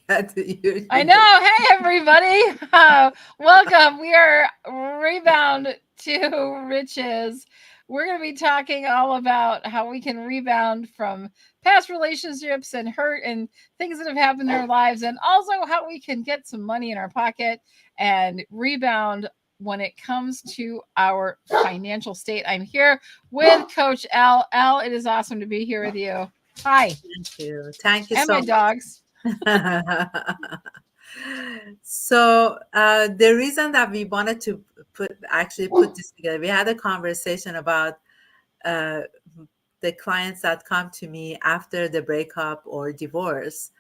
I know. Hey, everybody. Welcome. We are Rebound to Riches. We're going to be talking all about how we can rebound from past relationships and hurt and things that have happened in our lives, and also how we can get some money in our pocket and rebound when it comes to our financial state. I'm here with Coach L. L, it is awesome to be here with you. Hi. Thank you. Thank you And so my dogs. much. So the reason that we wanted to put this together, we had a conversation about uh, the clients that come to me after the breakup or divorce,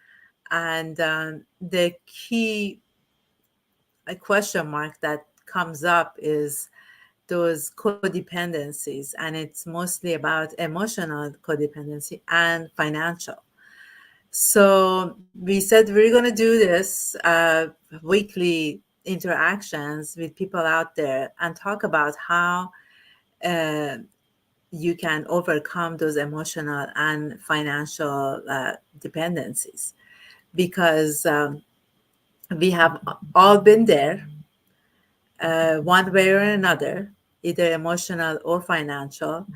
and the key question mark that comes up is those codependencies, and it's mostly about emotional codependency and financial. So we said we're going to do this weekly interactions with people out there and talk about how uh, you can overcome those emotional and financial dependencies, because we have all been there one way or another, either emotional or financial,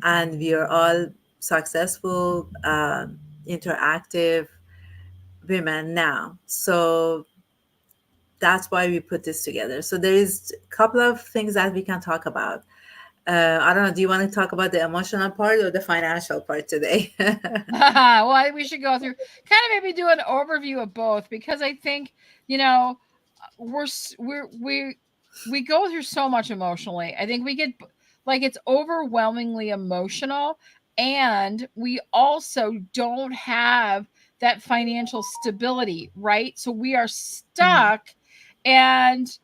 and we are all successful, interactive women now. So that's why we put this together. So there is a couple of things that we can talk about. I don't know. Do you want to talk about the emotional part or the financial part today? Well, we should go through kind of maybe do an overview of both, because I think, you know, we're s- we're we go through so much emotionally. I think we get like it's overwhelmingly emotional, and we also don't have that financial stability, right? So we are Mm, stuck, and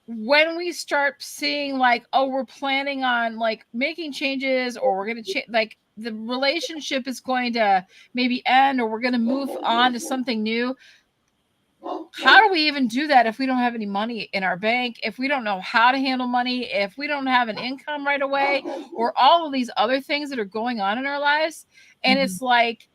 when we start seeing like, oh, we're planning on like making changes, or we're going to change, like the relationship is going to maybe end, or we're going to move on to something new. How do we even do that if we don't have any money in our bank, if we don't know how to handle money, if we don't have an income right away, or all of these other things that are going on in our lives? And mhm. it's like,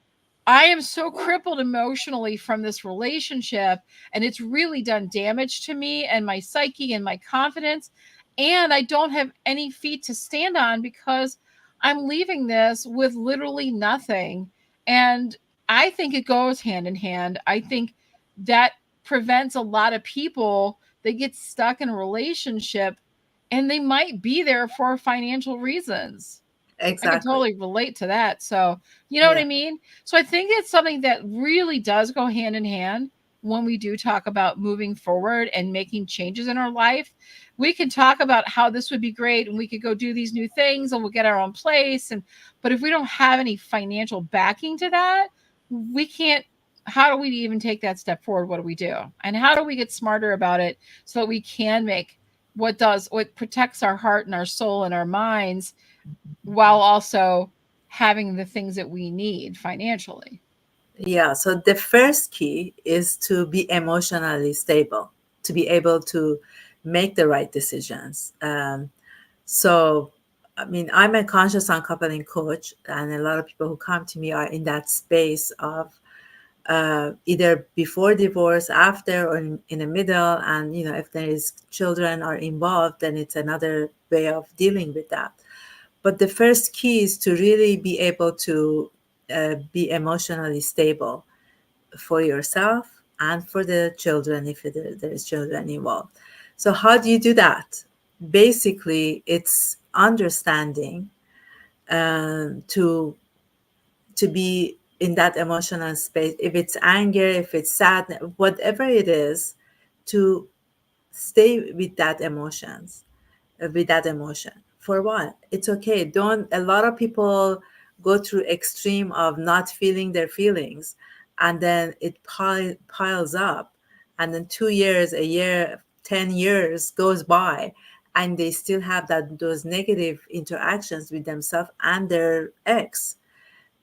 I am so crippled emotionally from this relationship, and it's really done damage to me and my psyche and my confidence. And I don't have any feet to stand on because I'm leaving this with literally nothing. And I think it goes hand in hand. I think that prevents a lot of people that get stuck in a relationship, and they might be there for financial reasons. I can Exactly. totally relate to that. So, you know what Yeah. I mean? So, I think it's something that really does go hand in hand when we do talk about moving forward and making changes in our life. We can talk about how this would be great, and we could go do these new things, and we'll get our own place, and but if we don't have any financial backing to that, we can't. How do we even take that step forward? What do we do? And how do we get smarter about it so that we can make what protects our heart and our soul and our minds, while also having the things that we need financially. Yeah. So the first key is to be emotionally stable, to be able to make the right decisions. So, I mean, I'm a conscious uncoupling coach, and a lot of people who come to me are in that space of either before divorce, after, or in the middle. And, you know, if there is children are involved, then it's another way of dealing with that. But the first key is to really be able to be emotionally stable for yourself and for the children if there is children involved. So how do you do that? Basically, it's understanding to be in that emotional space. If it's anger, if it's sadness, whatever it is, to stay with that emotions, with that emotion. For what? It's okay. Don't. A lot of people go through extreme of not feeling their feelings, and then it piles up, and then 2 years, a year, 10 years goes by, and they still have those negative interactions with themselves and their ex,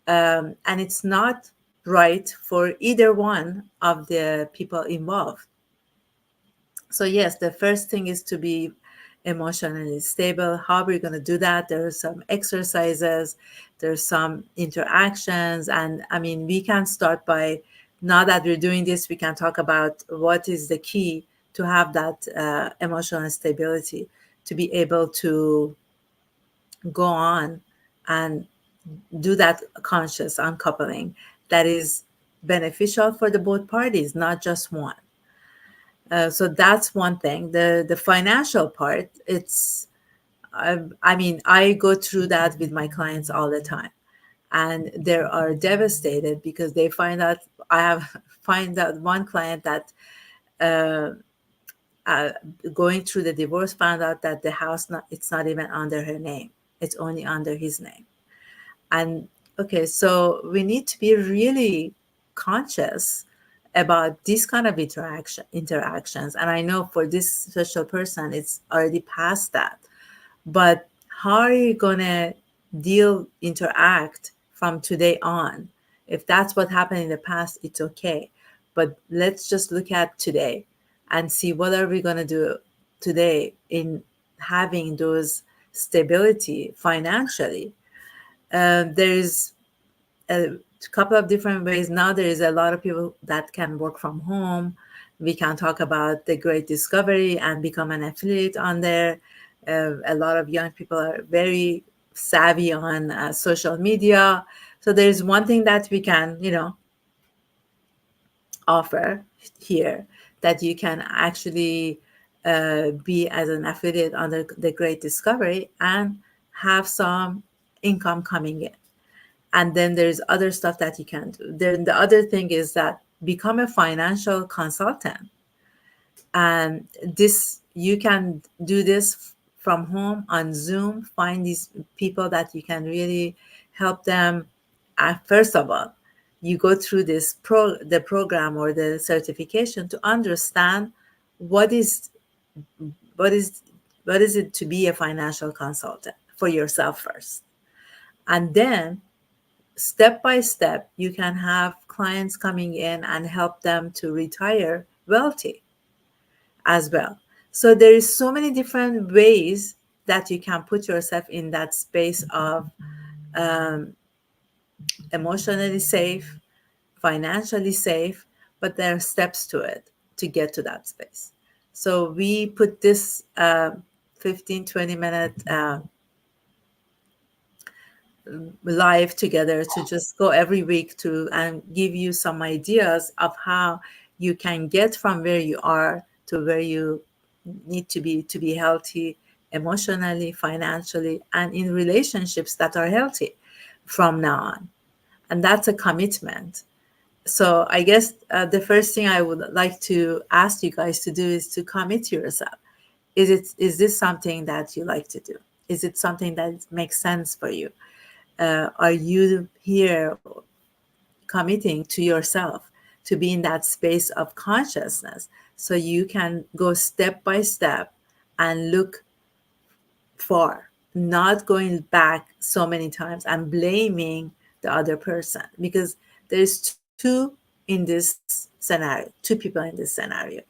and it's not right for either one of the people involved. So yes, the first thing is to be emotionally stable. How are we going to do that? There are some exercises, there's some interactions, and I mean, we can start by now that we're doing this, we can talk about what is the key to have that emotional stability, to be able to go on and do that conscious uncoupling that is beneficial for the both parties, not just one. So that's one thing. The financial part, I mean, I go through that with my clients all the time, and they are devastated because they find out I have find out one client that uh, uh, going through the divorce found out that the house it's not even under her name, it's only under his name. And okay, so we need to be really conscious about this kind of interactions. And I know for this special person, it's already past that. But how are you gonna interact from today on? If that's what happened in the past, it's okay. But let's just look at today and see what are we gonna do today in having those stability financially. There's a couple of different ways. Now there is a lot of people that can work from home. We can talk about the great discovery and become an affiliate on there. A lot of young people are very savvy on social media. So there's one thing that we can, offer here, that you can actually be as an affiliate under the great discovery and have some income coming in. And then there's other stuff that you can do. Then the other thing is that become a financial consultant. And this, you can do this from home on Zoom. Find these people that you can really help them. First of all, you go through the program or the certification to understand what is what is what is it to be a financial consultant for yourself first. And then step by step, you can have clients coming in and help them to retire wealthy as well. So there is so many different ways that you can put yourself in that space of um, emotionally safe, financially safe, but there are steps to it to get to that space. So we put this 15, 20-minute live together to just go every week to and give you some ideas of how you can get from where you are to where you need to be healthy emotionally, financially, and in relationships that are healthy from now on. And that's a commitment. So I guess the first thing I would like to ask you guys to do is to commit yourself. Is this something that you like to do? Is it something that makes sense for you? Are you here committing to yourself to be in that space of consciousness so you can go step by step and look far, not going back so many times and blaming the other person? Because there's two in this scenario, two people in this scenario.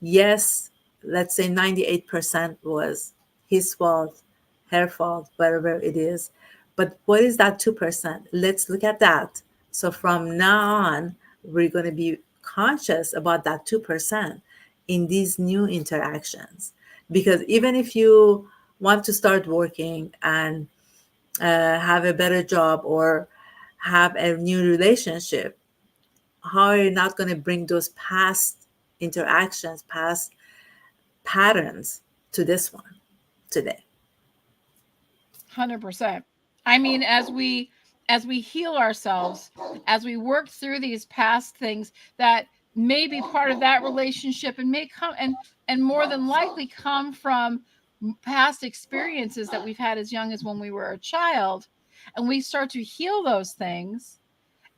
Yes, let's say 98% was his fault, her fault, whatever it is. But what is that 2%? Let's look at that. So from now on, we're going to be conscious about that 2% in these new interactions. Because even if you want to start working and have a better job or have a new relationship, how are you not going to bring those past interactions, past patterns to this one today? 100%. I mean, as we heal ourselves, as we work through these past things that may be part of that relationship and may come and more than likely come from past experiences that we've had as young as when we were a child, and we start to heal those things,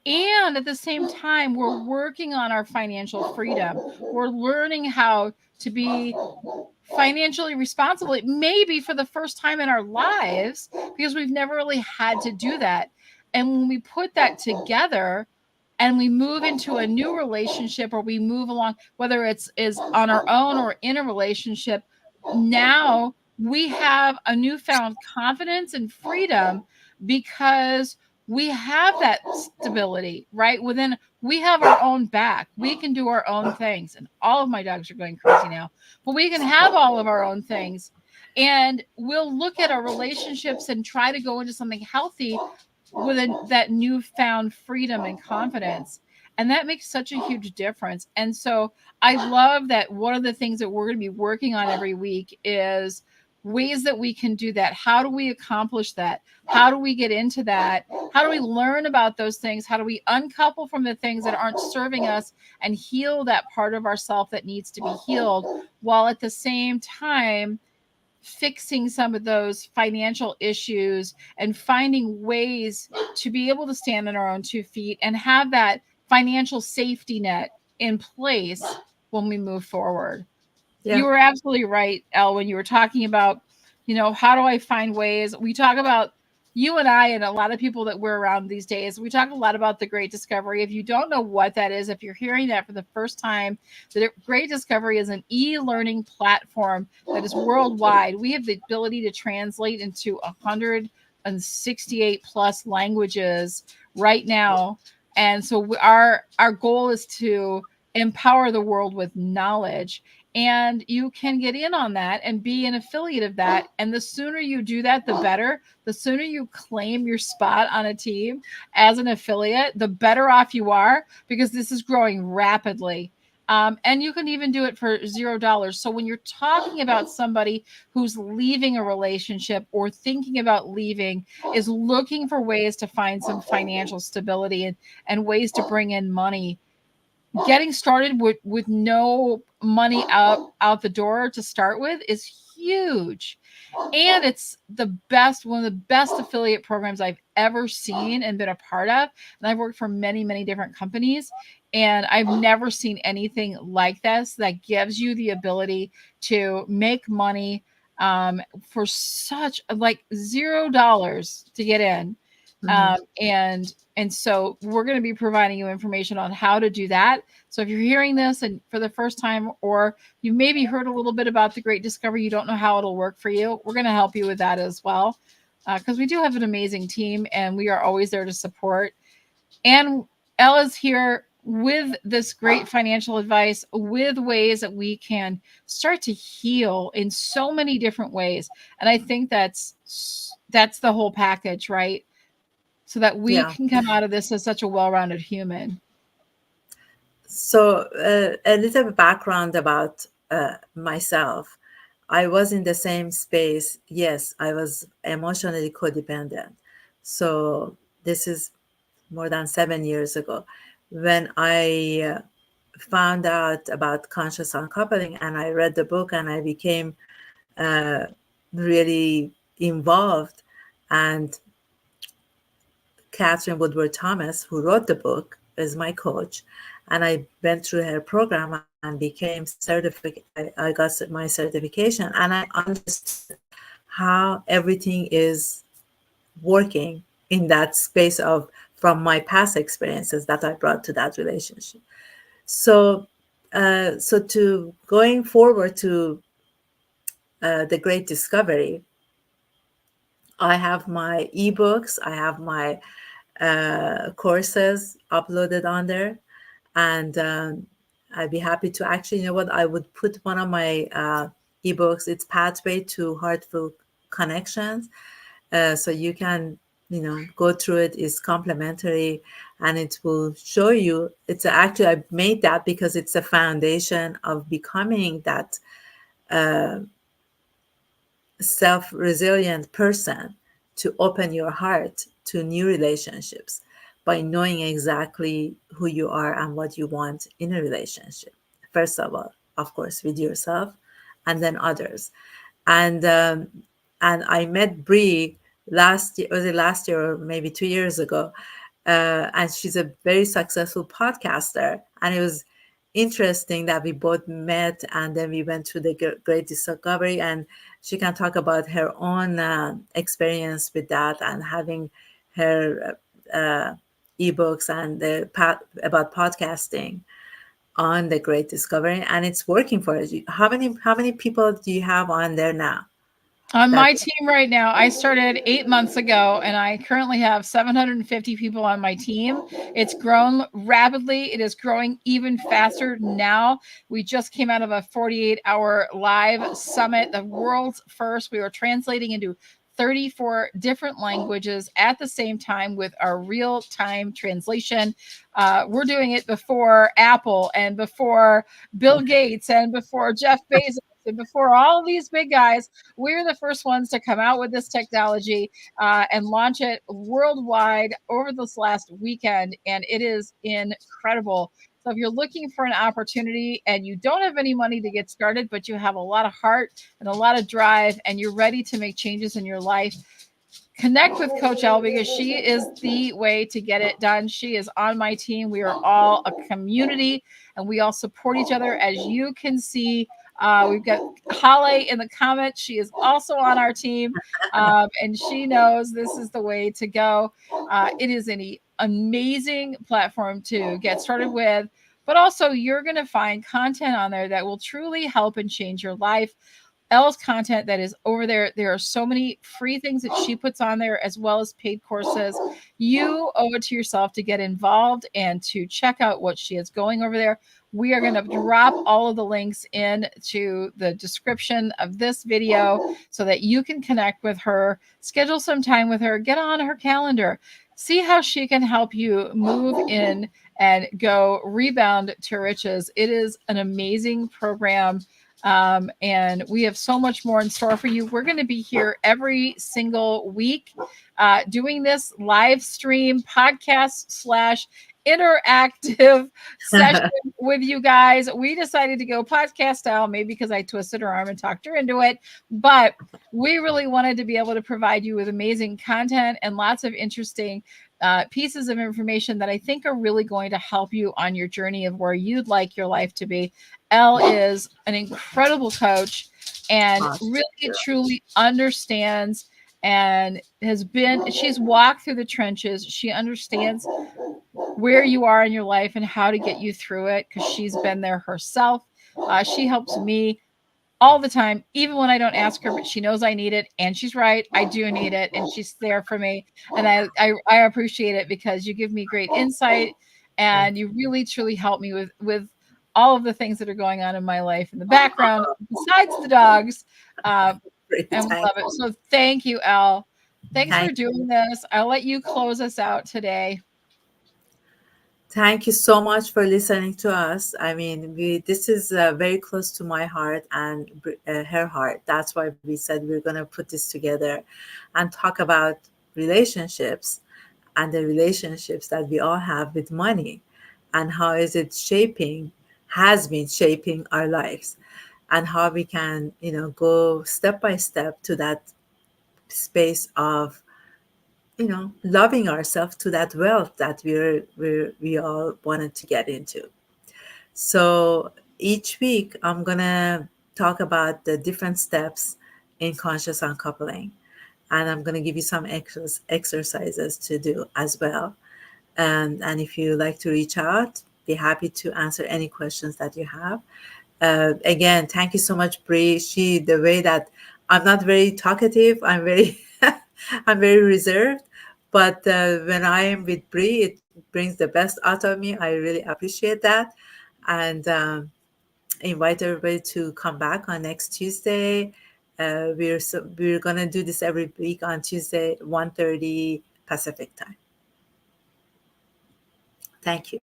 and at the same time we're working on our financial freedom, we're learning how to be financially responsible, maybe for the first time in our lives, because we've never really had to do that. And when we put that together and we move into a new relationship, or we move along, whether it's is on our own or in a relationship, now we have a newfound confidence and freedom because we have that stability right within We have our own back. We can do our own things. And all of my dogs are going crazy now, but we can have all of our own things. And we'll look at our relationships and try to go into something healthy with that newfound freedom and confidence. And that makes such a huge difference. And so I love that one of the things that we're going to be working on every week is ways that we can do that. How do we accomplish that? How do we get into that? How do we learn about those things? How do we uncouple from the things that aren't serving us and heal that part of ourself that needs to be healed, while at the same time fixing some of those financial issues and finding ways to be able to stand on our own 2 feet and have that financial safety net in place when we move forward. You Yeah. were absolutely right, Elle, when you were talking about, how do I find ways? We talk about, you and I and a lot of people that we're around these days, we talk a lot about the Great Discovery. If you don't know what that is, if you're hearing that for the first time, the Great Discovery is an e-learning platform that is worldwide. We have the ability to translate into 168 plus languages right now. And so our goal is to empower the world with knowledge, and you can get in on that and be an affiliate of that. And the sooner you do that, the better. The sooner you claim your spot on a team as an affiliate, the better off you are, because this is growing rapidly. And you can even do it for $0. So when you're talking about somebody who's leaving a relationship or thinking about leaving, is looking for ways to find some financial stability and ways to bring in money, getting started with no money out the door to start with is huge. And it's one of the best affiliate programs I've ever seen and been a part of. And I've worked for many, many different companies, and I've never seen anything like this that gives you the ability to make money for such like $0 to get in. Mhm. And so we're going to be providing you information on how to do that. So if you're hearing this and for the first time, or you maybe heard a little bit about the Great Discovery, you don't know how it'll work for you, we're going to help you with that as well, because we do have an amazing team and we are always there to support. And Ella's here with this great financial advice, with ways that we can start to heal in so many different ways. And I think that's the whole package, right? So that we Yeah. can come out of this as such a well-rounded human. So, a little background about myself. I was in the same space. Yes, I was emotionally codependent. So, this is more than 7 years ago when I found out about conscious uncoupling, and I read the book and I became uh, really involved. And Catherine Woodward Thomas, who wrote the book, is my coach. And I went through her program and became certified. I got my certification, and I understood how everything is working in that space of from my past experiences that I brought to that relationship. So, so to going forward to the Great Discovery, I have my ebooks, I have my courses uploaded on there, and I'd be happy to actually, you know what, I would put one of my ebooks. It's Pathway to Heartful Connections. So you can, go through it. It's complimentary, and it will show you. It's actually, I made that because it's a foundation of becoming that self-resilient person, to open your heart to new relationships by knowing exactly who you are and what you want in a relationship. First of all, of course, with yourself, and then others. And I met Bree last year. Was it last year or maybe 2 years ago? And she's a very successful podcaster. And it was interesting that we both met, and then we went through the Great Discovery, and she can talk about her own experience with that, and having her ebooks and about podcasting on the Great Discovery, and it's working for us. How many people do you have on there now? On That my team right now, I started 8 months ago, and I currently have 750 people on my team. It's grown rapidly. It is growing even faster now. We just came out of a 48-hour live summit, the world's first. We were translating into 34 different languages at the same time with our real-time translation. We're doing it before Apple and before Bill Gates and before Jeff Bezos and before all these big guys. We're the first ones to come out with this technology and launch it worldwide over this last weekend, and it is incredible. So if you're looking for an opportunity and you don't have any money to get started, but you have a lot of heart and a lot of drive and you're ready to make changes in your life, connect with Coach L because she is the way to get it done. She is on my team. We are all a community and we all support each other. As you can see, we've got Holly in the comments. She is also on our team and she knows this is the way to go. It is an amazing platform to get started with, but also you're going to find content on there that will truly help and change your life. Elle's content that is over there. There are so many free things that she puts on there, as well as paid courses. You owe it to yourself to get involved and to check out what she is going over there. We are going to drop all of the links into the description of this video so that you can connect with her, schedule some time with her, get on her calendar, see how she can help you move in and go rebound to riches. It is an amazing program. And we have so much more in store for you. We're going to be here every single week doing this live stream podcast slash interactive session with you guys. We decided to go podcast style, maybe because I twisted her arm and talked her into it, but we really wanted to be able to provide you with amazing content and lots of interesting pieces of information that I think are really going to help you on your journey of where you'd like your life to be. Elle is an incredible coach and really truly understands and she's walked through the trenches. She understands where you are in your life and how to get you through it because she's been there herself. She helps me all the time, even when I don't ask her, but she knows I need it. And she's right. I do need it. And she's there for me. And I appreciate it because you give me great insight and you really, truly help me with all of the things that are going on in my life in the background, besides the dogs. And we love it. So thank you, Elle. Thanks for doing this. I'll let you close us out today. Thank you so much for listening to us. I mean, this is very close to my heart and her heart. That's why we said we're going to put this together and talk about relationships and the relationships that we all have with money and how is it has been shaping our lives and how we can, go step by step to that space of loving ourselves to that wealth that we all wanted to get into. So each week I'm gonna talk about the different steps in conscious uncoupling, and I'm gonna give you some exercises to do as well. And if you like to reach out, be happy to answer any questions that you have. Again, thank you so much, Bree. The way that I'm not very talkative, I'm very reserved. But when I am with Bree, it brings the best out of me. I really appreciate that. And invite everybody to come back on next Tuesday. We're gonna do this every week on Tuesday, 1:30 Pacific time. Thank you.